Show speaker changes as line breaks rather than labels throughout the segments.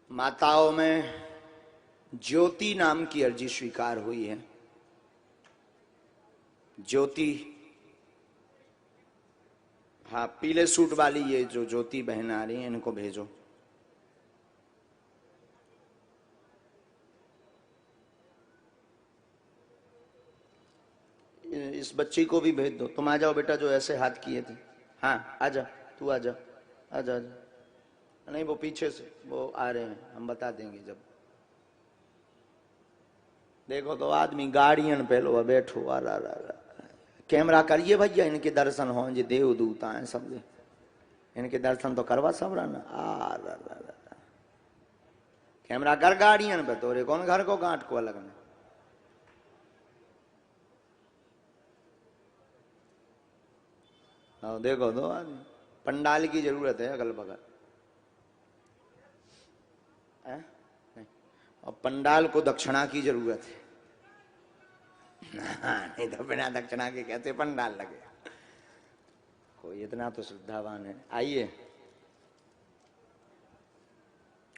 माताओं में ज्योति नाम की अर्जी स्वीकार हुई है। ज्योति, हाँ, पीले सूट वाली ये जो ज्योति बहन आ रही है, इनको भेजो। इस बच्ची को भी भेज दो। तुम आ जाओ बेटा, जो ऐसे हाथ किए थे। हाँ, आजा, तू आजा, आजा आजा। नहीं, वो पीछे से वो आ रहे हैं, हम बता देंगे जब। देखो तो आदमी गाड़ियन पे लो बैठो। कैमरा करिए भैया, इनके दर्शन हो, जे देवदूत आए सब, इनके दर्शन तो करवा सब रहा। कैमरा कर गाड़ियन पे, तोरे कौन घर को गांठ को अलग में। देखो तो आदमी, पंडाल की जरूरत है अगल बगल, नहीं, और पंडाल को दक्षिणा की जरूरत है। नहीं तो बिना दक्षिणा के कैसे पंडाल लगे। कोई इतना तो श्रद्धावान है। आइए,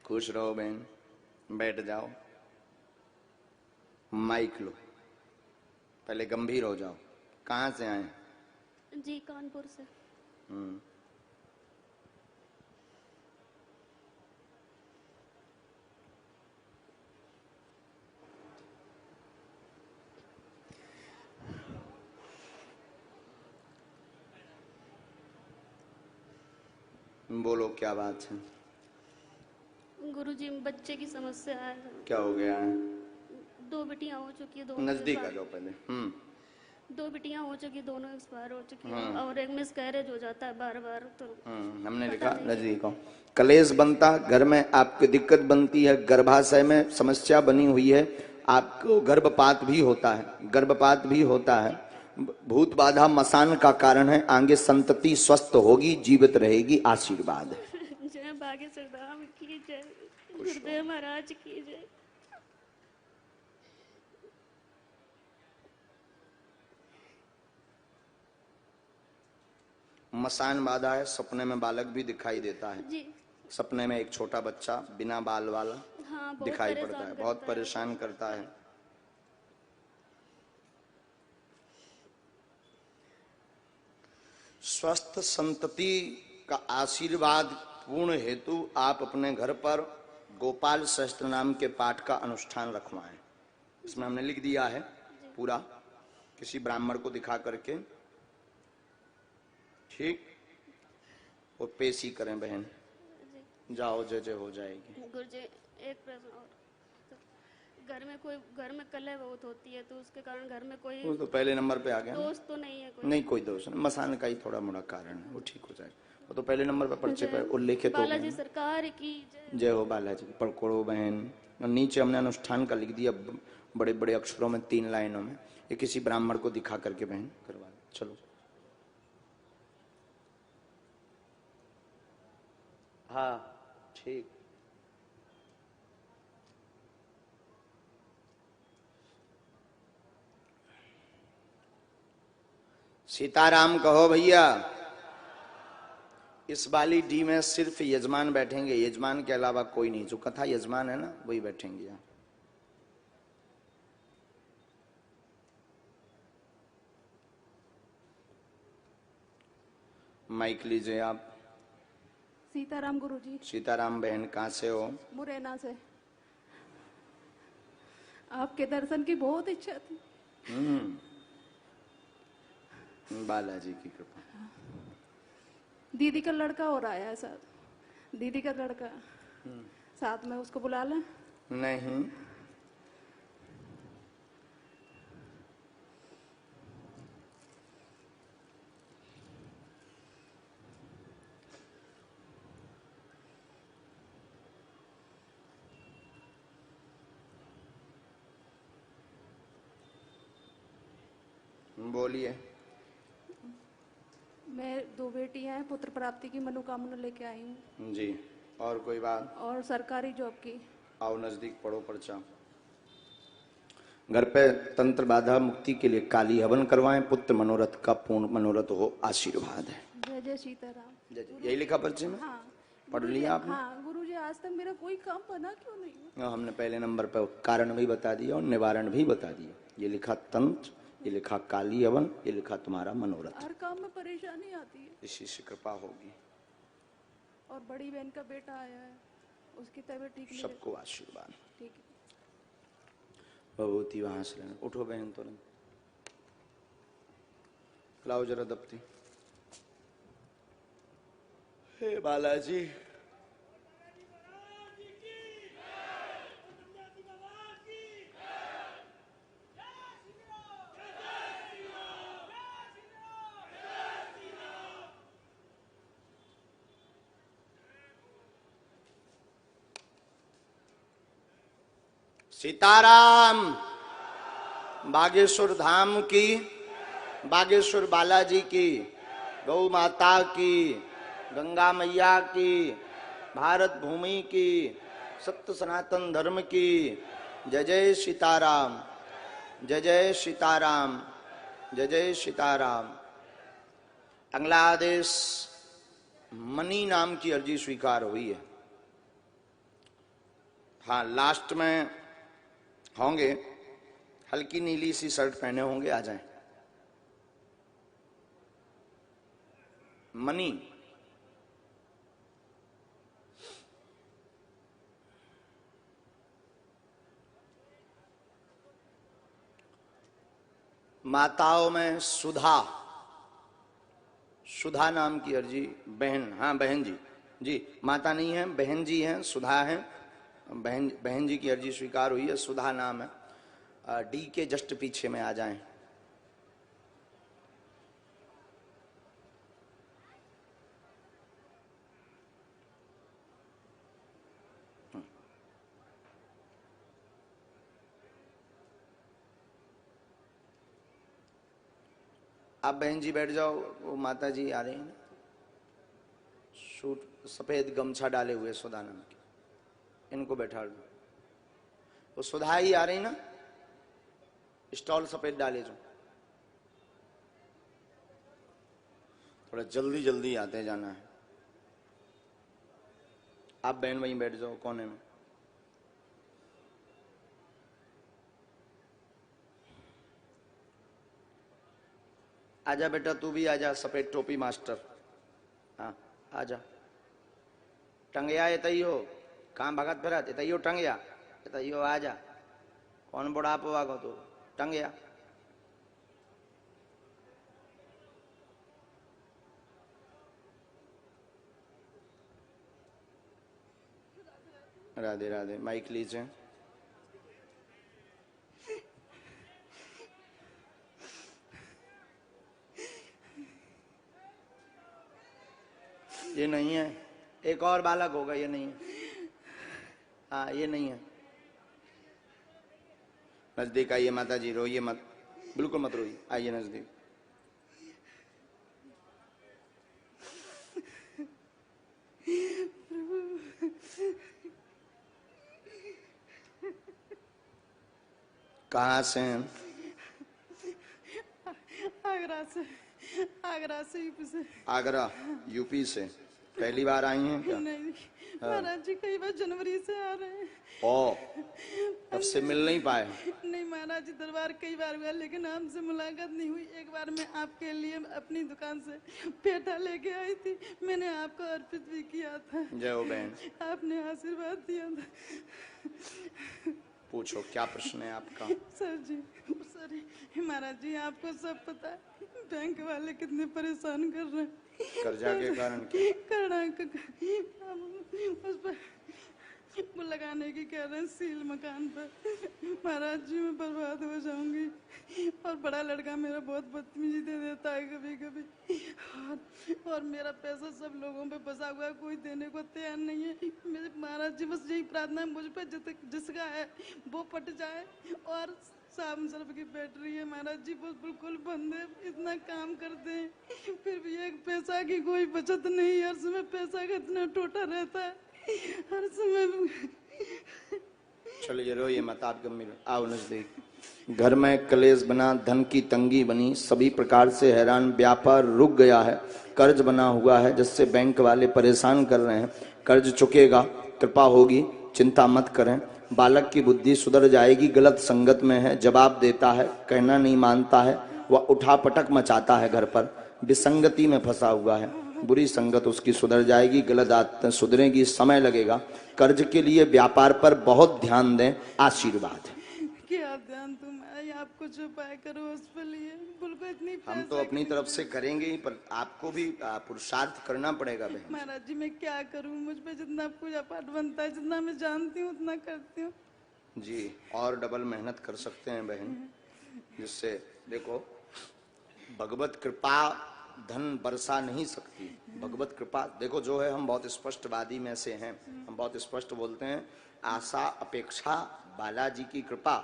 खुश रहो बहन, बैठ जाओ, माइक लो, पहले गंभीर हो जाओ। कहाँ से आए?
जी, कानपुर से।
बोलो, क्या बात है?
गुरुजी, बच्चे की समस्या है।
क्या हो गया है?
2 बेटियां हो चुकी है, दोनों
नजदीक आ जाओ पहले।
2 बेटियां हो चुकी, दोनों एक्सपायर हो चुकी है, और एक मिसकैरेज हो जाता है बार बार। तो
हमने लिखा नजदीक आओ। कलेश बनता, घर में आपकी दिक्कत बनती है, गर्भाशय में समस्या बनी हुई है, आपको गर्भपात भी होता है, गर्भपात भी होता है, भूत बाधा मसान का कारण है। आगे संतति स्वस्थ होगी, जीवित रहेगी, आशीर्वाद है।
जय बागेश्वर धाम की जय, गुरुदेव महाराज की जय।
मसान बाधा है। सपने में बालक भी दिखाई देता है
जी।
सपने में एक छोटा बच्चा बिना बाल वाला दिखाई पड़ता है, बहुत परेशान करता है। स्वस्थ संतति का आशीर्वाद पूर्ण हेतु आप अपने घर पर गोपाल सहस्त्र नाम के पाठ का अनुष्ठान रखवाएं। इसमें हमने लिख दिया है पूरा, किसी ब्राह्मण को दिखा करके, ठीक, और पेशी करें बहन। जाओ, जय जय हो जाएगी।
गुरुजी, एक प्रश्न और, घर में कलह बहुत होती है, तो उसके कारण घर में कोई,
वो तो पहले नंबर पे आ गया।
दोस्त तो नहीं है कोई?
नहीं, कोई दोस्त नहीं, मसान का ही थोड़ा मोड़ा कारण है, वो ठीक हो जाएगा। वो तो पहले नंबर पे पर्चे पर उल्लेखित हो गया।
बालाजी सरकार की
जय हो बालाजी। पकड़ो बहन, नीचे हमने अनुष्ठान का लिख दिया बड़े बड़े अक्षरों में, 3 लाइनों में। ये किसी ब्राह्मण को दिखा करके बहन करवा दो। चलो, हाँ ठीक। सीताराम कहो भैया। इस वाली डी में सिर्फ यजमान बैठेंगे, यजमान के अलावा कोई नहीं। जो कथा यजमान है ना, वही बैठेंगे यहाँ। माइक लीजिए आप।
सीताराम गुरुजी।
सीताराम बहन, कहाँ से हो?
मुरैना से। आपके दर्शन की बहुत इच्छा थी।
बालाजी की कृपा।
दीदी का लड़का और आया है साथ, दीदी का लड़का साथ में, उसको बुला लें?
नहीं, बोलिए।
मैं 2 बेटियां हैं, पुत्र प्राप्ति की मनोकामना लेके आई हूँ
जी। और कोई बात?
और सरकारी जॉब की।
आओ नजदीक, पढ़ो पर्चा। घर पे तंत्र बाधा मुक्ति के लिए काली हवन करवाएं, पुत्र मनोरथ का पूर्ण मनोरथ हो, आशीर्वाद है।
जय जय सीताराम।
जय जय। यही लिखा पर्चे में?
हाँ।
पढ़ लिया आपने?
हाँ गुरुजी, आज तक मेरा कोई काम बना क्यों नहीं हुआ?
हमने पहले नंबर पर कारण भी बता दिया और निवारण भी बता दिया। ये लिखा तंत्र, ये लिखा काली हवन, ये लिखा तुम्हारा मनोरथ।
हर काम में परेशानी आती है।
इसी से कृपा होगी।
और बड़ी बहन का बेटा आया है, उसकी तबीयत ठीक नहीं है।
सबको आशीर्वाद।
ठीक है।
भगवती वहां से लेना। उठो बहन, तुरंत लाओ जरा दफ्ती। हे बालाजी, सीताराम। बागेश्वर धाम की, बागेश्वर बालाजी की, गौ माता की, गंगा मैया की, भारत भूमि की, सत्य सनातन धर्म की जय जय सीताराम, जय जय सीताराम, जय जय सीताराम। अगला आदेश मनी नाम की अर्जी स्वीकार हुई है। हाँ, लास्ट में होंगे, हल्की नीली सी शर्ट पहने होंगे, आ जाएं। मनी माताओं में सुधा, सुधा नाम की अर्जी बहन, हाँ बहन जी, जी माता नहीं है, बहन जी हैं, सुधा हैं, बहन जी की अर्जी स्वीकार हुई है। सुधा नाम है। डी के जस्ट पीछे में आ जाएं। आप बहन जी बैठ जाओ, वो माता जी आ रही हैं, सूट सफेद गमछा डाले हुए सुधा नाम के, इनको बैठा दो। वो सुधा ही आ रही ना, स्टॉल सफेद डाले जो, थोड़ा जल्दी जल्दी आते जाना है। आप बहन वहीं बैठ जाओ कोने में। आजा बेटा, तू भी आजा, सफेद टोपी मास्टर। हाँ आजा। टंगया ये तैयो, कहाँ भगत फिरत, तैयो टंगया, तैयो आजा। कौन बुढ़ापो वागो तो टंगया। राधे राधे। माइक लीजिए। ये नहीं है, एक और बालक होगा, ये नहीं है। हाँ ये नहीं है। नजदीक आइए माता जी, रोइए मत, बिल्कुल मत रोइए, आइए नजदीक। कहाँ से हैं?
आगरा से। आगरा से, यूपी से।
आगरा यूपी से। पहली बार आई हैं क्या?
नहीं महाराज जी, कई बार जनवरी से आ रहे हैं।
ओ, तब से मिल नहीं पाए?
नहीं महाराज जी, दरबार कई बार हुआ लेकिन हमसे मुलाकात नहीं हुई। एक बार मैं आपके लिए अपनी दुकान से पेठा लेके आई थी, मैंने आपको अर्पित भी किया था।
जय हो बहन।
आपने आशीर्वाद दिया था।
पूछो क्या प्रश्न है आपका?
सर जी, सर महाराज जी, आपको सब पता है बैंक वाले कितने परेशान कर रहे हैं।
कर्जा के कारण क्या?
कर्जा उस पर वो लगाने की कह रहे हैं, सील मकान पर। महाराज जी मैं बर्बाद हो जाऊंगी। और बड़ा लड़का मेरा बहुत बदतमीजी दे देता है कभी कभी। और मेरा पैसा सब लोगों पे फंसा हुआ है, कोई देने को तैयार नहीं है। मेरे महाराज जी बस यही प्रार्थना है, मुझ पे जिसका है वो पट जाए। और साबुन सर्फ की बैटरी है महाराज जी, वो बिल्कुल बंद है। इतना काम करते हैं फिर भी एक पैसा की कोई बचत नहीं। हर समय पैसा का इतना टोटा रहता है, हर समय।
चलिए रोइए मत, आप गंभीर आओ नजदीक। घर में कलेश बना, धन की तंगी बनी, सभी प्रकार से हैरान, व्यापार रुक गया है, कर्ज बना हुआ है जिससे बैंक वाले परेशान कर रहे हैं। कर्ज चुकेगा, कृपा होगी, चिंता मत करें। बालक की बुद्धि सुधर जाएगी, गलत संगत में है, जवाब देता है, कहना नहीं मानता है, वह उठापटक मचाता है, घर पर विसंगति में फंसा हुआ है। बुरी संगत उसकी सुधर जाएगी, गलत आदतें सुधरेगी, समय लगेगा। कर्ज के लिए व्यापार पर बहुत ध्यान दें, आशीर्वाद है।
क्या ध्यान तुम आई, आप कुछ उपाय करो उस पर लिए, बिल्कुल इतनी
हम तो अपनी तरफ से करेंगे ही, पर आपको भी पुरुषार्थ करना पड़ेगा बहन।
महाराज जी मैं क्या करूं, मुझ पे जितना पूजा पाठ बनता है, जितना मैं जानती हूँ उतना करती हूँ
जी, और डबल मेहनत कर सकते हैं बहन, जिससे देखो भगवत कृपा धन बरसा नहीं सकती। भगवत कृपा देखो जो है, हम बहुत स्पष्टवादी में से हैं, हम बहुत स्पष्ट बोलते हैं। आशा अपेक्षा बालाजी की कृपा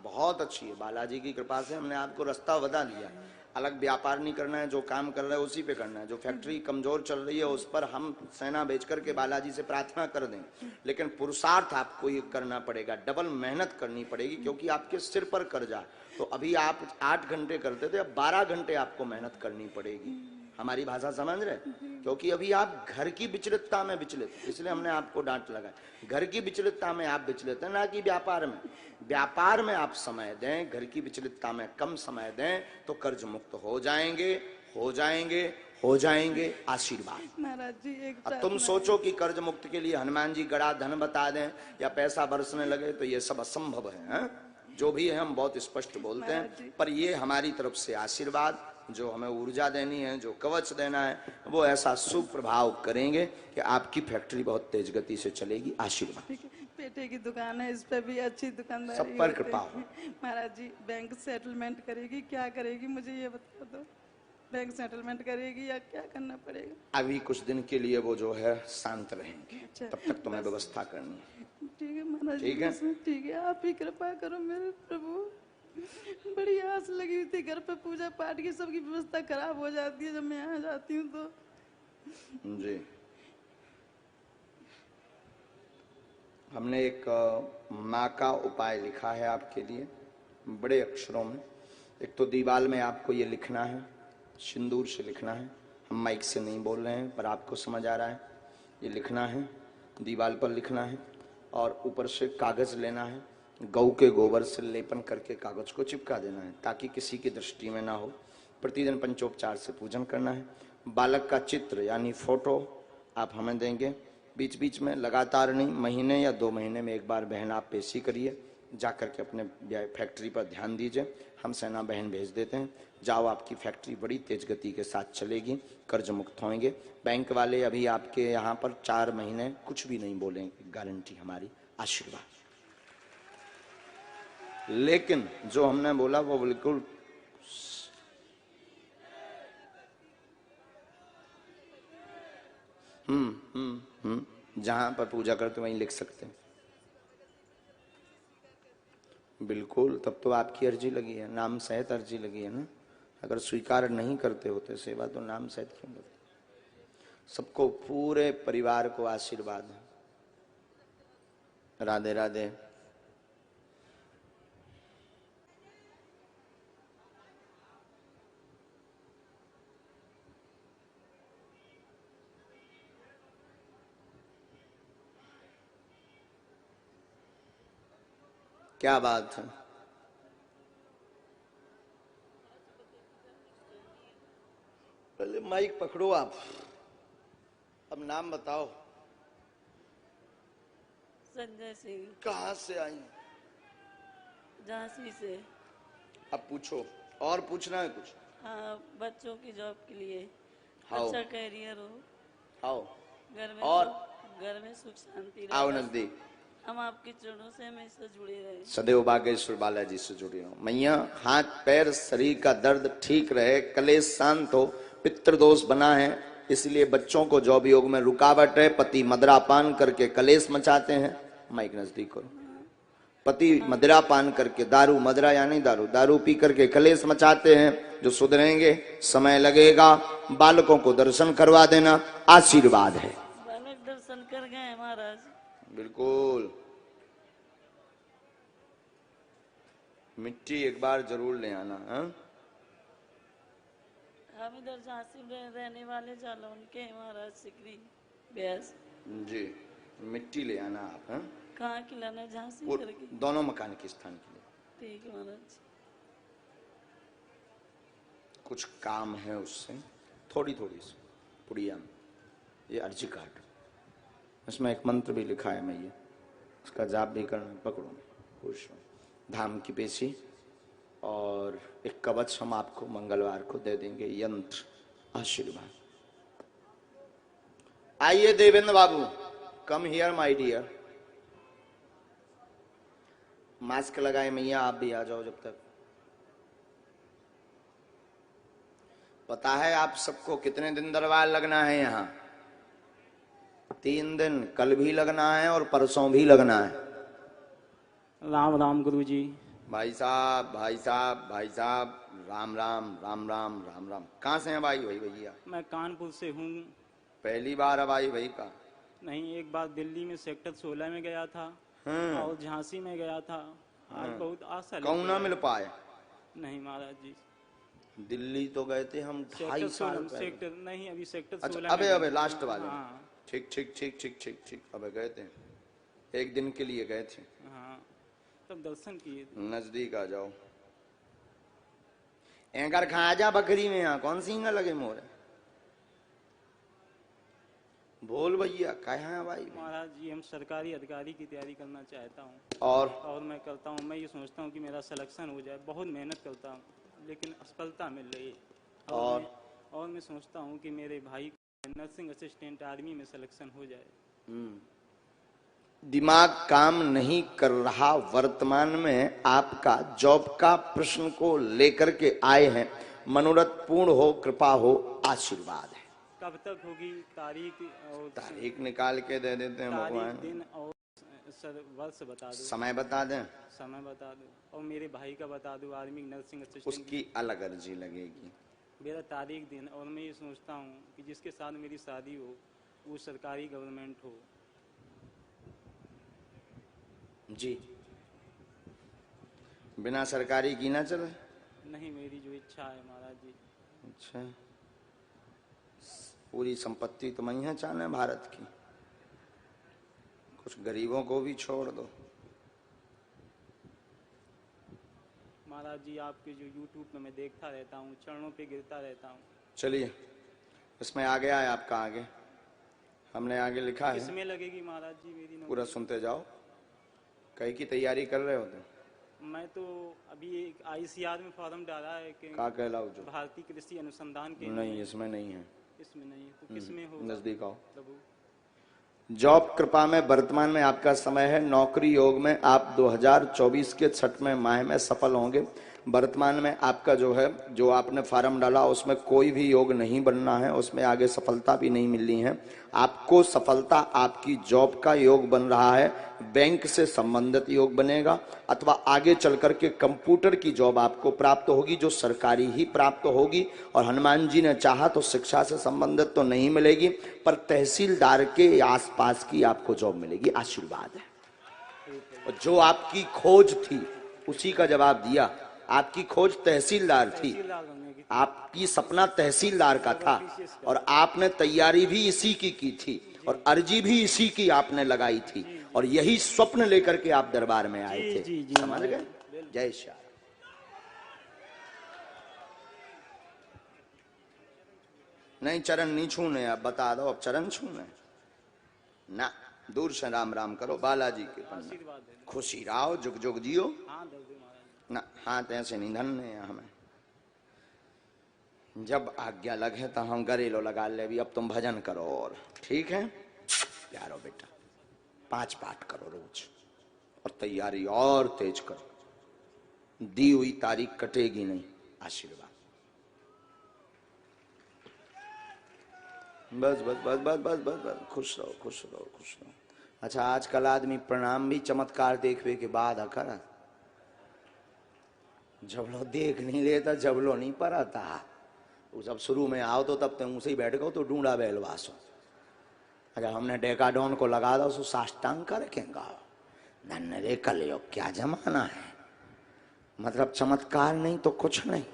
बहुत अच्छी है। बालाजी की कृपा से हमने आपको रास्ता बता दिया। अलग व्यापार नहीं करना है, जो काम कर रहे हैं उसी पे करना है। जो फैक्ट्री कमजोर चल रही है उस पर हम सेना भेज करके बालाजी से प्रार्थना कर दें, लेकिन पुरुषार्थ आपको ये करना पड़ेगा, डबल मेहनत करनी पड़ेगी, क्योंकि आपके सिर पर कर्जा। तो अभी आप 8 घंटे करते थे, अब 12 घंटे आपको मेहनत करनी पड़ेगी। हमारी भाषा समझ रहे? क्योंकि अभी आप घर की विचलितता में विचलित, इसलिए हमने आपको डांट लगाई। घर की विचलितता में आप विचलित हैं, ना कि व्यापार में। व्यापार में आप समय दें, घर की विचलितता में कम समय दें, तो कर्ज मुक्त हो जाएंगे, हो जाएंगे, हो जाएंगे। आशीर्वाद।
महाराज जी एक
अब तुम सोचो कि कर्ज मुक्त के लिए हनुमान जी गड़ा धन बता दें या पैसा बरसने लगे, तो ये सब असंभव है। जो भी है हम बहुत स्पष्ट बोलते हैं, पर ये हमारी तरफ से आशीर्वाद, जो हमें ऊर्जा देनी है, जो कवच देना है, वो ऐसा शुभ प्रभाव करेंगे कि आपकी फैक्ट्री बहुत तेज गति से चलेगी। आशीर्वाद।
पेटे की दुकान है, इस पे भी अच्छी दुकानदारी
सब पर
होती
कृपा
है।
हो।
महाराज जी बैंक सेटलमेंट करेगी, क्या करेगी मुझे ये बता दो। बैंक सेटलमेंट करेगी या क्या करना पड़ेगा?
अभी कुछ दिन के लिए वो जो है शांत रहेंगे,
अच्छा,
तब तक तुम्हें व्यवस्था करनी है।
ठीक है महाराज जी,
ठीक है?
बस ठीक है, आप ही कृपा करो मेरे प्रभु। बड़ी आस लगी हुई थी, घर पे पूजा पाठ की सबकी व्यवस्था खराब हो जाती है जब मैं यहाँ जाती हूँ तो।
जी, हमने एक माँ का उपाय लिखा है आपके लिए, बड़े अक्षरों में। एक तो दीवाल में आपको ये लिखना है, सिंदूर से लिखना है। हम माइक से नहीं बोल रहे हैं, पर आपको समझ आ रहा है। ये लिखना है, दीवाल पर लिखना है, और ऊपर से कागज लेना है, गऊ के गोबर से लेपन करके कागज को चिपका देना है, ताकि किसी की दृष्टि में ना हो। प्रतिदिन पंचोपचार से पूजन करना है। बालक का चित्र यानी फोटो आप हमें देंगे, बीच बीच में, लगातार नहीं, महीने या 2 महीने में एक बार बहन आप पेशी करिए, जाकर के अपने फैक्ट्री पर ध्यान दीजिए। हम सेना बहन भेज देते हैं, जाओ, आपकी फैक्ट्री बड़ी तेज गति के साथ चलेगी, कर्ज मुक्त होंगे। बैंक वाले अभी आपके यहाँ पर 4 महीने कुछ भी नहीं बोलेंगे, गारंटी हमारी। आशीर्वाद। लेकिन जो हमने बोला वो बिल्कुल जहां पर पूजा करते वहीं लिख सकते हैं। बिल्कुल, तब तो आपकी अर्जी लगी है, नाम सहित अर्जी लगी है ना। अगर स्वीकार नहीं करते होते सेवा, तो नाम सहित क्यों लगे? सबको, पूरे परिवार को आशीर्वाद है। राधे राधे। क्या बात है। पहले माइक पकड़ो आप, अब नाम बताओ।
संजय सिंह,
कहाँ से आई?
झांसी से।
अब पूछो, और पूछना है कुछ?
हाँ, बच्चों की जॉब के लिए
आओ।
अच्छा कैरियर हो,
आओ
घर में
और
घर में सुख शांति
आओ
रहे।
नजदीक।
हम आपके चरणों से हमेशा जुड़े रहे।
सदैव बागेश्वर बालाजी से जुड़े हो। मैया, हाथ पैर शरीर का दर्द ठीक रहे, कलेश शांत हो, पितृदोष बना है, इसलिए बच्चों को जॉब योग में रुकावट है। पति मदिरा पान करके कलेश मचाते हैं। माइक नजदीक करो। पति मदिरा पान करके, दारू, मदिरा यानी दारू, दारू पी करके कलेश मचाते हैं, जो सुधरेंगे, समय लगेगा। बालकों को दर्शन करवा देना, आशीर्वाद है।
बालक दर्शन कर गए महाराज।
बिल्कुल। मिट्टी एक बार जरूर ले आना।
हम इधर झांसी में रहने वाले जालौन के महाराज सिकरी व्यास।
जी मिट्टी ले आना आप। हैं
कहाँ की लाना है? झांसी
वो
करके।
दोनों मकान के स्थान के लिए
ठीक है महाराज।
कुछ काम है उससे, थोड़ी थोड़ी सी पुड़िया में। ये अर्जी कार्ड, इसमें एक मंत्र भी लिखा है, मैं ये उसका जाप भी करना। पकड़ो, खुश हो। धाम की पेशी और एक कवच हम आपको मंगलवार को दे देंगे, यंत्र आशीर्वाद। आइए Devendra Babu, come here my dear. Mask लगाए मैया, आप भी आ जाओ। जब तक पता है आप सबको कितने दिन दरबार लगना है यहाँ? 3 दिन, कल भी लगना है और परसों भी लगना है।
राम राम गुरु जी।
भाई साहब, भाई साहब, भाई साहब, राम राम राम राम राम राम। कहाँ से हैं भाई? भाई भैया
मैं कानपुर से हूँ।
पहली बार है भाई भाई का?
नहीं, एक बार दिल्ली में सेक्टर 16 में गया था और झांसी में गया था। आज बहुत आशा
कौन ना मिल पाए?
नहीं महाराज जी।
दिल्ली तो गए थे हम 2.5 साल पहले।
सेक्टर नहीं, अभी सेक्टर
अच्छा,
16
अबे
में
अबे लास्ट वाले।
हाँ
ठीक ठीक ठीक ठीक ठीक ठीक। अबे गए थे, 1 दिन के लिए गए थे।
हाँ, तब दर्शन किए थे।
नजदीक आ जाओ। एंकर खा जा बकरी में, यहाँ कौन सी लगे मोरे? बोल भैया, कहा है भाई?
महाराज जी, हम सरकारी अधिकारी की तैयारी करना चाहता हूँ
और
मैं करता हूँ। मैं ये सोचता हूँ कि मेरा सिलेक्शन हो जाए। बहुत मेहनत करता हूँ लेकिन असफलता मिल रही है। और मैं सोचता हूँ कि मेरे भाई नर्सिंग असिस्टेंट आर्मी में सिलेक्शन हो जाए।
दिमाग काम नहीं कर रहा। वर्तमान में आपका जॉब का प्रश्न को लेकर के आए हैं। मनोरथ पूर्ण हो, कृपा हो, आशीर्वाद है।
कब तक होगी तारीख? और
तारीख निकाल के दे देते हैं भगवान।
दिन और वर्ष बता दो।
समय बता दें?
समय बता दो। और मेरे भाई का बता दो, आर्मी नर्सिंग असिस्टेंट।
उसकी अलग अर्जी लगेगी।
मेरा तारीख दिन। और मैं ये सोचता हूँ कि जिसके साथ मेरी शादी हो वो सरकारी गवर्नमेंट हो।
जी, बिना सरकारी की ना चले?
नहीं, मेरी जो इच्छा है महाराज जी।
अच्छा, पूरी संपत्ति तो मैं है चाहने भारत की, कुछ गरीबों को भी छोड़ दो।
महाराज जी, आपके जो YouTube पे मैं देखता रहता हूँ, चरणों पे गिरता रहता हूँ।
चलिए, इसमें आ गया है आपका, आगे हमने आगे लिखा है।
किसमें लगेगी महाराज जी मेरी नौकरी?
पूरा सुनते जाओ। कहीं की तैयारी कर रहे हो तुम?
मैं तो अभी एक ICR में फॉर्म डाला है कि
का कहलाओ जो?
भारतीय कृषि अनुसंधान केंद्र।
नहीं, इसमें नहीं है।
इसमें नहीं है तो किसमें होगा?
नजदीक आओ।
प्रभु,
जॉब कृपा में वर्तमान में आपका समय है। नौकरी योग में आप 2024 के 6वें माह में सफल होंगे। वर्तमान में आपका जो है, जो आपने फार्म डाला उसमें कोई भी योग नहीं बनना है, उसमें आगे सफलता भी नहीं मिलनी है आपको। सफलता आपकी जॉब का योग बन रहा है, बैंक से संबंधित योग बनेगा, अथवा आगे चल करके कंप्यूटर की जॉब आपको प्राप्त होगी जो सरकारी ही प्राप्त होगी। और हनुमान जी ने चाहा तो शिक्षा से संबंधित तो नहीं मिलेगी, पर तहसीलदार के आसपास की आपको जॉब मिलेगी। आशीर्वाद है। और जो आपकी खोज थी उसी का जवाब दिया। आपकी खोज तहसीलदार थी, आपकी सपना तहसीलदार का था, और आपने तैयारी भी इसी की थी, और अर्जी भी इसी की आपने लगाई थी, और यही स्वप्न लेकर के आप दरबार में आए थे। समझ गए? जय श्री राम। नहीं, चरण नहीं छूने। अब बता दो, अब चरण छूने ना, दूर से राम राम करो। बालाजी के पन्ना खुशी रहो, जुग जुग जियो ना। हाथ ऐसे नहीं धनने हैं हमें। जब आज्ञा लगे तो हम गरेलो लगा ले भी। अब तुम भजन करो, और ठीक है प्यारो बेटा, 5 पाठ करो रोज, और तैयारी और तेज करो। दी हुई तारीख कटेगी नहीं। आशीर्वाद। बस बस बस बस बस बस बस। खुश रहो, खुश रहो, खुश रहो। अच्छा, आजकल आदमी प्रणाम भी चमत्कार देखवे के बाद कर। जबलो देख नहीं लेता, जबलो नहीं पराता। वो जब शुरू में आओ तो तब तुम उसे ही बैठ गो तो ढूंढा बैलवासो। अच्छा, हमने डेकाडोन को लगा दो सो साष्टांग कर रखेगा। धन्य रे कलयुग क्या जमाना है। मतलब चमत्कार नहीं तो कुछ नहीं।